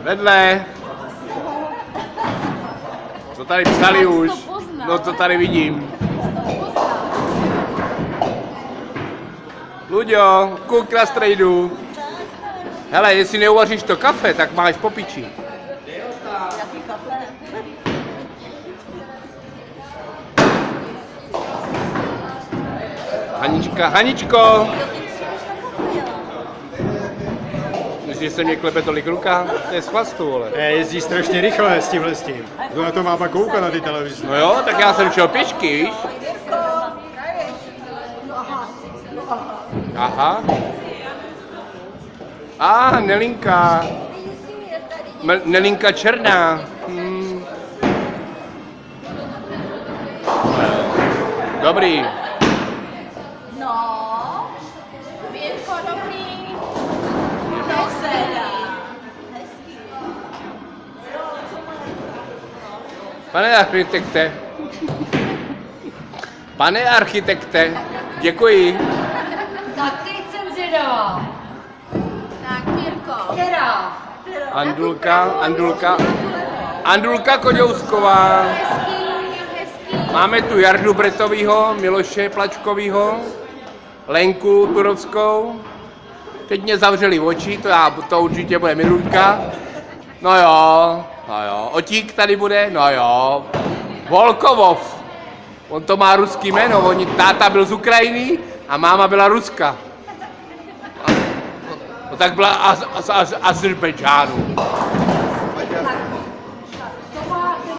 Vedle. To tady psali už. No to tady vidím. Luďo, kouk na strejdu. Hele, jestli neuvaříš to kafe, tak máš po piči. Jaký kafe? Haničko! Myslíš, že se mě klepe tolik ruka? To je z chlastu, vole. Jezdí strašně rychle s tímhle s tím. Kdo na to má pak koukat na ty televizi? No jo, tak já jsem šel pěšky, víš? Aha. Nelinka. Nelinka černá. Dobrý. No, Vírko, dobrý. No, hezký. Pane architekte, děkuji. Tak ty jsem zvědavá. Tak, Vírko. Která? Andulka Koďousková. Hezký. Máme tu Jardu Bretovýho, Miloše Plačkovýho, Lenku Turovskou. Teď mě zavřeli oči, to určitě bude Mirulka. No jo. Otík tady bude, no jo. Volkovov. On to má ruský jméno, táta byl z Ukrajiny a máma byla Ruska. No tak byla z Azerbajdžánu.